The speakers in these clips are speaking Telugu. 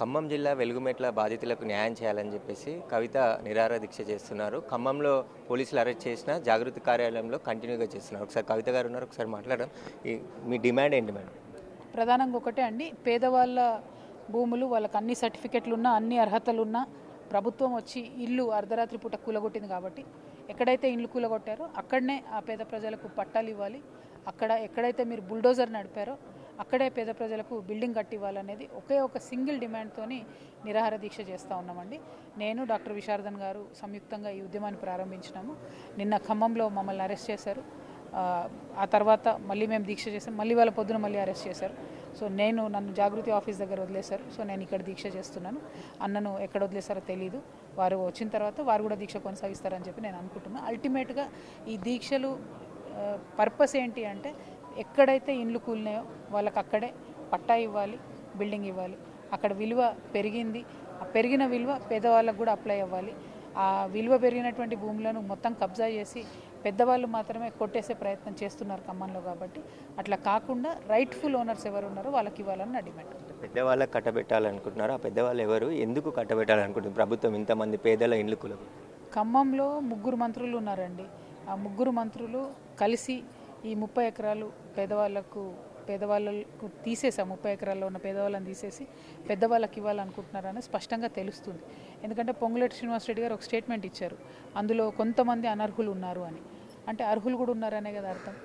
ఖమ్మం జిల్లా వెలుగుమెట్ల బాధితులకు న్యాయం చేయాలని చెప్పేసి కవిత నిరాహార దీక్ష చేస్తున్నారు. ఖమ్మంలో పోలీసులు అరెస్ట్ చేసిన జాగృతి కార్యాలయంలో కంటిన్యూగా చేస్తున్నారు. ఒకసారి కవిత గారు ఉన్నారు, ఒకసారి మాట్లాడడం. మీ డిమాండ్ ఏంటి మేడం? ప్రధానంగా ఒకటే అండి, పేదవాళ్ళ భూములు వాళ్ళకి అన్ని సర్టిఫికెట్లు ఉన్నా అన్ని అర్హతలు ఉన్నా ప్రభుత్వం వచ్చి ఇల్లు అర్ధరాత్రి పూట కూలగొట్టింది కాబట్టి ఎక్కడైతే ఇల్లు కూలగొట్టారో అక్కడనే ఆ పేద ప్రజలకు పట్టాలు ఇవ్వాలి. ఎక్కడైతే మీరు బుల్డోజర్ నడిపారో అక్కడే పేద ప్రజలకు బిల్డింగ్ కట్టి ఇవ్వాలనేది ఒక సింగిల్ డిమాండ్తోని నిరాహార దీక్ష చేస్తూ ఉన్నామండి. నేను డాక్టర్ విశారదన్ గారు సంయుక్తంగా ఈ ఉద్యమాన్ని ప్రారంభించినాము. నిన్న ఖమ్మంలో మమ్మల్ని అరెస్ట్ చేశారు. ఆ తర్వాత మళ్ళీ మేము దీక్ష చేసాం. మళ్ళీ వాళ్ళ పొద్దున మళ్ళీ అరెస్ట్ చేశారు. సో నన్ను జాగృతి ఆఫీస్ దగ్గర వదిలేశారు. సో నేను ఇక్కడ దీక్ష చేస్తున్నాను. అన్నను ఎక్కడ వదిలేశారో తెలీదు. వారు వచ్చిన తర్వాత వారు కూడా దీక్ష కొనసాగిస్తారని చెప్పి నేను అనుకుంటున్నాను. అల్టిమేట్గా ఈ దీక్షలు పర్పస్ ఏంటి అంటే, ఎక్కడైతే ఇండ్లు కూలినాయో వాళ్ళకి అక్కడే పట్టా ఇవ్వాలి, బిల్డింగ్ ఇవ్వాలి. అక్కడ విలువ పెరిగింది, ఆ పెరిగిన విలువ పేదవాళ్ళకు కూడా అప్లై అవ్వాలి. ఆ విలువ పెరిగినటువంటి భూములను మొత్తం కబ్జా చేసి పెద్దవాళ్ళు మాత్రమే కొట్టేసే ప్రయత్నం చేస్తున్నారు ఖమ్మంలో. కాబట్టి అట్లా కాకుండా రైట్ఫుల్ ఓనర్స్ ఎవరు ఉన్నారో వాళ్ళకి ఇవ్వాలని నా డిమాండ్. పెద్దవాళ్ళకి కట్టబెట్టాలనుకుంటున్నారు. ఆ పెద్దవాళ్ళు ఎవరు, ఎందుకు కట్టబెట్టాలనుకుంటున్నారు ప్రభుత్వం ఇంతమంది పేదల ఇండ్లు కూల? ఖమ్మంలో 3 మంత్రులు ఉన్నారండి. ఆ 3 మంత్రులు కలిసి ఈ 30 ఎకరాలు పేదవాళ్ళకు తీసేసి, 30 ఎకరాల్లో ఉన్న పేదవాళ్ళని తీసేసి పెద్దవాళ్ళకి ఇవ్వాలనుకుంటున్నారని స్పష్టంగా తెలుస్తుంది. ఎందుకంటే పొంగులేటి శ్రీనివాసరెడ్డి గారు ఒక స్టేట్మెంట్ ఇచ్చారు, అందులో కొంతమంది అనర్హులు ఉన్నారు అని. అంటే అర్హులు కూడా ఉన్నారనే కదా అర్థం.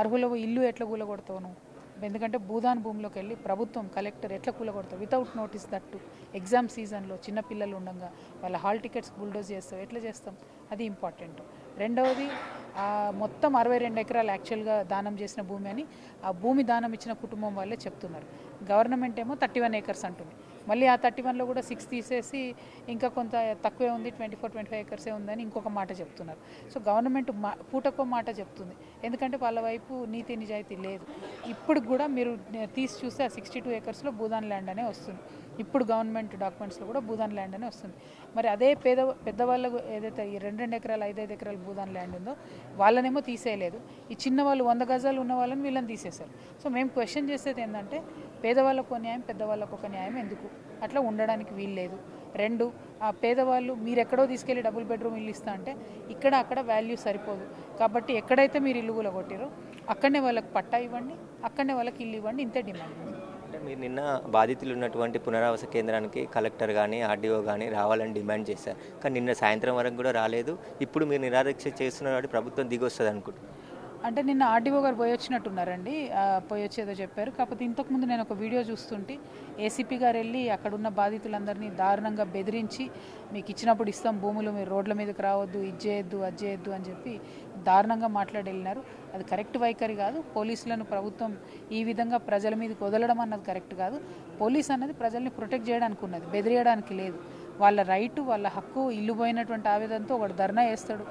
అర్హుల ఇల్లు ఎట్లా కూలగొడతావు నువ్వు? ఎందుకంటే భూదాన్ భూమిలోకి వెళ్ళి ప్రభుత్వం కలెక్టర్ ఎట్లా కూలగొడతావు వితౌట్ నోటీస్? దట్టు ఎగ్జామ్ సీజన్లో చిన్నపిల్లలు ఉండగా వాళ్ళ హాల్ టికెట్స్ బుల్డోజ్ చేస్తావు, ఎట్లా చేస్తాం? అది ఇంపార్టెంట్. రెండవది, మొత్తం 62 ఎకరాలు యాక్చువల్గా దానం చేసిన భూమి అని ఆ భూమి దానం ఇచ్చిన కుటుంబం వాళ్ళే చెప్తున్నారు. గవర్నమెంట్ ఏమో 31 ఏకర్స్ అంటుంది. మళ్ళీ ఆ 31లో కూడా 6 తీసేసి ఇంకా కొంత తక్కువే ఉంది, 24-25 ఏకర్సే ఉందని ఇంకొక మాట చెప్తున్నారు. సో గవర్నమెంట్ పూటకో మాట చెప్తుంది. ఎందుకంటే వాళ్ళ వైపు నీతి నిజాయితీ లేదు. ఇప్పుడు కూడా మీరు తీసి చూస్తే ఆ 62 ఏకర్స్లో భూదాన్ ల్యాండ్ అనే వస్తుంది. ఇప్పుడు గవర్నమెంట్ డాక్యుమెంట్స్లో కూడా భూదాన్ ల్యాండ్ అనే వస్తుంది. మరి అదే పెద్దవాళ్ళకు ఏదైతే ఈ 2 ఎకరాలు 5 ఎకరాలు భూదాన్ ల్యాండ్ ఉందో వాళ్ళనేమో తీసేయలేదు. ఈ చిన్నవాళ్ళు 100 గజాలు ఉన్న వాళ్ళని వీళ్ళని తీసేశారు. సో మేము క్వశ్చన్ చేసేది ఏంటంటే, పేదవాళ్ళకు ఒక న్యాయం, పెద్దవాళ్ళకు ఒక న్యాయం ఎందుకు? అట్లా ఉండడానికి వీలు లేదు. 2, ఆ పేదవాళ్ళు మీరు ఎక్కడో తీసుకెళ్ళి డబుల్ బెడ్రూమ్ ఇల్లు ఇస్తా అంటే అక్కడ వాల్యూ సరిపోదు. కాబట్టి ఎక్కడైతే మీరు ఇల్లు కూలగొట్టిరో అక్కడనే వాళ్ళకి పట్టా ఇవ్వండి, అక్కడనే వాళ్ళకి ఇల్లు ఇవ్వండి. ఇంతే డిమాండ్. అంటే మీరు నిన్న బాధితులు ఉన్నటువంటి పునరావాస కేంద్రానికి కలెక్టర్ కానీ ఆర్డీఓ కానీ రావాలని డిమాండ్ చేశారు. కానీ నిన్న సాయంత్రం వరకు కూడా రాలేదు. ఇప్పుడు మీరు నిరాదీక్ష చేస్తున్నారు కాబట్టి ప్రభుత్వం దిగి వస్తుంది అనుకుంటున్నారు. అంటే నిన్న ఆర్డీఓ గారు పోయి వచ్చినట్టున్నారండి. పోయి వచ్చేదో చెప్పారు. కాకపోతే ఇంతకుముందు నేను ఒక వీడియో చూస్తుంటే ఏసీపీ గారు వెళ్ళి అక్కడున్న బాధితులందరినీ దారుణంగా బెదిరించి, మీకు ఇచ్చినప్పుడు ఇస్తాం భూములు, మీరు రోడ్ల మీదకి రావద్దు, ఇది చేయొద్దు, అది చేయొద్దు అని చెప్పి దారుణంగా మాట్లాడి వెళ్ళినారు. అది కరెక్ట్ వైఖరి కాదు. పోలీసులను ప్రభుత్వం ఈ విధంగా ప్రజల మీదకి వదలడం అన్నది కరెక్ట్ కాదు. పోలీస్ అన్నది ప్రజల్ని ప్రొటెక్ట్ చేయడానికి ఉన్నది, బెదిరియడానికి లేదు. వాళ్ళ రైటు, వాళ్ళ హక్కు. ఇల్లు పోయినటువంటి ఆవేదనతో ఒకడు ధర్నా వేస్తాడు,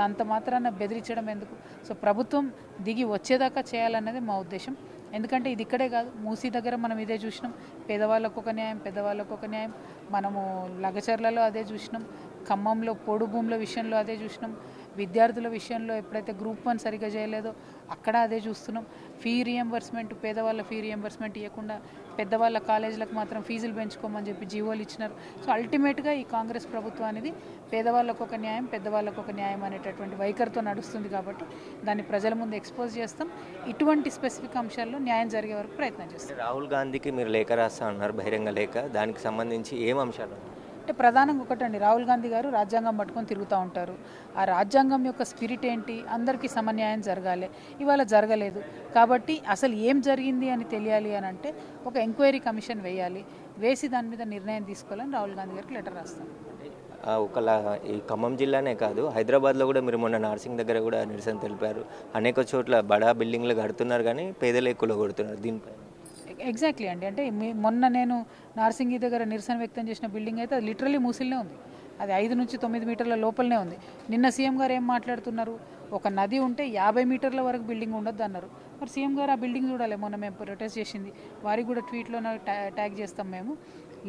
అంత మాత్రాన బెదిరించడం ఎందుకు? సో ప్రభుత్వం దిగి వచ్చేదాకా చేయాలన్నది మా ఉద్దేశం. ఎందుకంటే ఇది ఇక్కడే కాదు, మూసీ దగ్గర మనం ఇదే చూసినాం. పేదవాళ్ళకు ఒక న్యాయం, పెద్దవాళ్ళకు ఒక న్యాయం. మనము లగచర్లలో అదే చూసినాం. ఖమ్మంలో పోడు భూముల విషయంలో అదే చూసినాం. విద్యార్థుల విషయంలో ఎప్పుడైతే గ్రూప్ 1 సరిగ్గా చేయలేదో అక్కడ అదే చూస్తున్నాం. ఫీ రియంబర్స్మెంట్, పేదవాళ్ళ ఫీ రియంబర్స్మెంట్ ఇవ్వకుండా పెద్దవాళ్ళ కాలేజీలకు మాత్రం ఫీజులు పెంచుకోమని చెప్పి జీవోలు ఇచ్చినారు. సో అల్టిమేట్గా ఈ కాంగ్రెస్ ప్రభుత్వం అనేది పేదవాళ్ళకు ఒక న్యాయం, పెద్దవాళ్ళకు ఒక న్యాయం అనేటటువంటి వైఖరితో నడుస్తుంది. కాబట్టి దాన్ని ప్రజల ముందు ఎక్స్పోజ్ చేస్తాం. ఇటువంటి స్పెసిఫిక్ అంశాల్లో న్యాయం జరిగే వరకు ప్రయత్నం చేస్తాం. రాహుల్ గాంధీకి మీరు లేఖ రాస్తా అన్నారు, బహిరంగ లేఖ. దానికి సంబంధించి ఏం అంశాలు? అంటే ప్రధానంగా ఒకటండి, రాహుల్ గాంధీ గారు రాజ్యాంగం పట్టుకొని తిరుగుతూ ఉంటారు. ఆ రాజ్యాంగం యొక్క స్పిరిట్ ఏంటి? అందరికీ సమన్యాయం జరగాలి. ఇవాళ జరగలేదు. కాబట్టి అసలు ఏం జరిగింది అని తెలియాలి అని అంటే ఒక ఎంక్వైరీ కమిషన్ వేయాలి. వేసి దాని మీద నిర్ణయం తీసుకోవాలని రాహుల్ గాంధీ గారికి లెటర్ రాస్తాం. ఈ ఖమ్మం జిల్లానే కాదు, హైదరాబాద్లో కూడా మీరు మొన్న నార్సింగ్ దగ్గర కూడా నిరసన తెలిపారు. అనేక చోట్ల బడా బిల్డింగ్లు కడుతున్నారు కానీ పేదలే కూలగొడుతున్నారు. దీనిపై ఎగ్జాక్ట్లీ అండి. అంటే మొన్న నేను నార్సింగి దగ్గర నిరసన వ్యక్తం చేసిన బిల్డింగ్ అయితే అది లిటరలీ మూసిల్నే ఉంది. అది 5 నుంచి 9 మీటర్ల లోపలనే ఉంది. నిన్న సీఎం గారు ఏం మాట్లాడుతున్నారు? ఒక నది ఉంటే 50 మీటర్ల వరకు బిల్డింగ్ ఉండొద్దు అన్నారు. మరి సీఎం గారు ఆ బిల్డింగ్ చూడాలి. మొన్న మేము ప్రొటెస్ట్ చేసింది వారికి కూడా ట్వీట్లో ట్యాగ్ చేస్తాం మేము.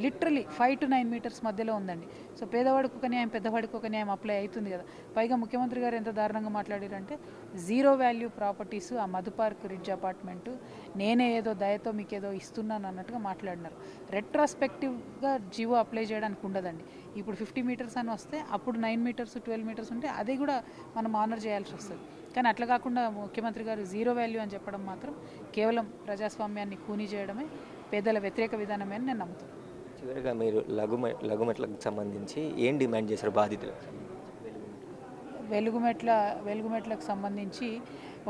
లిటరలీ 5 to 9 మీటర్స్ మధ్యలో ఉందండి. సో పేదవాడికి ఒక న్యాయం, పెద్దవాడికి ఒక న్యాయం అప్లై అవుతుంది కదా. పైగా ముఖ్యమంత్రి గారు ఎంత దారుణంగా మాట్లాడారంటే జీరో వాల్యూ ప్రాపర్టీస్, ఆ మధు పార్క్ రిడ్జ్ అపార్ట్మెంటు నేనే ఏదో దయతో మీకు ఏదో ఇస్తున్నాను అన్నట్టుగా మాట్లాడినారు. రెట్రాస్పెక్టివ్గా జీవో అప్లై చేయడానికి ఉండదండి. ఇప్పుడు 50 మీటర్స్ అని వస్తే అప్పుడు 9 మీటర్స్ 12 మీటర్స్ ఉంటే అది కూడా మనం ఆనర్ చేయాల్సి వస్తుంది. కానీ అట్లా కాకుండా ముఖ్యమంత్రి గారు జీరో వాల్యూ అని చెప్పడం మాత్రం కేవలం ప్రజాస్వామ్యాన్ని కూనీ చేయడమే, పేదల వ్యతిరేక విధానమే అని నేను నమ్ముతాను. చివరిగా మీరు లఘుమెట్లకు సంబంధించి ఏం డిమాండ్ చేశారు బాధితులు? వెలుగుమెట్లకు సంబంధించి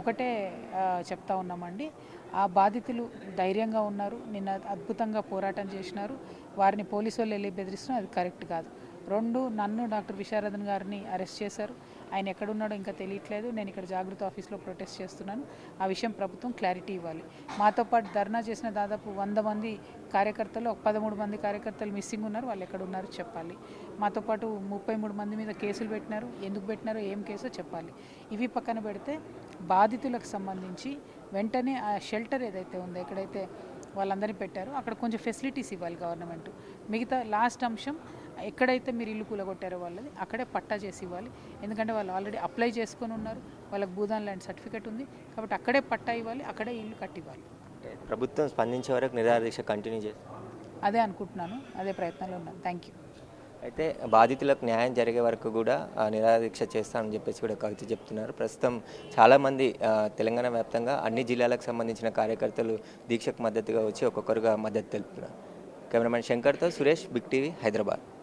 ఒకటే చెప్తా ఉన్నామండి. ఆ బాధితులు ధైర్యంగా ఉన్నారు, నిన్న అద్భుతంగా పోరాటం చేసినారు. వారిని పోలీసు వాళ్ళు వెళ్ళి బెదిరిస్తున్నారు, అది కరెక్ట్ కాదు. 2, నన్ను డాక్టర్ విశారదన్ గారిని అరెస్ట్ చేశారు. ఆయన ఎక్కడున్నాడో ఇంకా తెలియట్లేదు. నేను ఇక్కడ జాగృత ఆఫీస్లో ప్రొటెస్ట్ చేస్తున్నాను. ఆ విషయం ప్రభుత్వం క్లారిటీ ఇవ్వాలి. మాతో పాటు ధర్నా చేసిన దాదాపు 100 మంది కార్యకర్తలు, 13 మంది కార్యకర్తలు మిస్సింగ్ ఉన్నారు. వాళ్ళు ఎక్కడ ఉన్నారో చెప్పాలి. మాతో పాటు 33 మంది మీద కేసులు పెట్టినారు. ఎందుకు పెట్టినారో, ఏం కేసో చెప్పాలి. ఇవి పక్కన పెడితే బాధితులకు సంబంధించి వెంటనే ఆ షెల్టర్ ఏదైతే ఉందో, ఎక్కడైతే వాళ్ళందరినీ పెట్టారో అక్కడ కొంచెం ఫెసిలిటీస్ ఇవ్వాలి గవర్నమెంట్. మిగతా లాస్ట్ అంశం, ఎక్కడైతే మీరు ఇల్లు కూలగొట్టారో వాళ్ళది అక్కడే పట్టా చేసి ఇవ్వాలి. ఎందుకంటే వాళ్ళు ఆల్రెడీ అప్లై చేసుకొని ఉన్నారు, వాళ్ళకి భూదాన్ ల్యాండ్ సర్టిఫికేట్ ఉంది కాబట్టి అక్కడే పట్టా ఇవ్వాలి, అక్కడే ఇల్లు కట్టివ్వాలి. ప్రభుత్వం స్పందించే వరకు నిరాదీక్ష కంటిన్యూ చేస్తారు. అదే అనుకుంటున్నాను, అదే ప్రయత్నంలో ఉన్నాను. Thank you. అయితే బాధితులకు న్యాయం జరిగే వరకు కూడా నిరాదీక్ష చేస్తామని చెప్పేసి కూడా కవిత చెప్తున్నారు. ప్రస్తుతం చాలామంది తెలంగాణ వ్యాప్తంగా అన్ని జిల్లాలకు సంబంధించిన కార్యకర్తలు దీక్షకు మద్దతుగా వచ్చి ఒక్కొక్కరుగా మద్దతు తెలుపుతున్నారు. కెమెరామెన్ శంకర్తో సురేష్, బిగ్ టీవీ, హైదరాబాద్.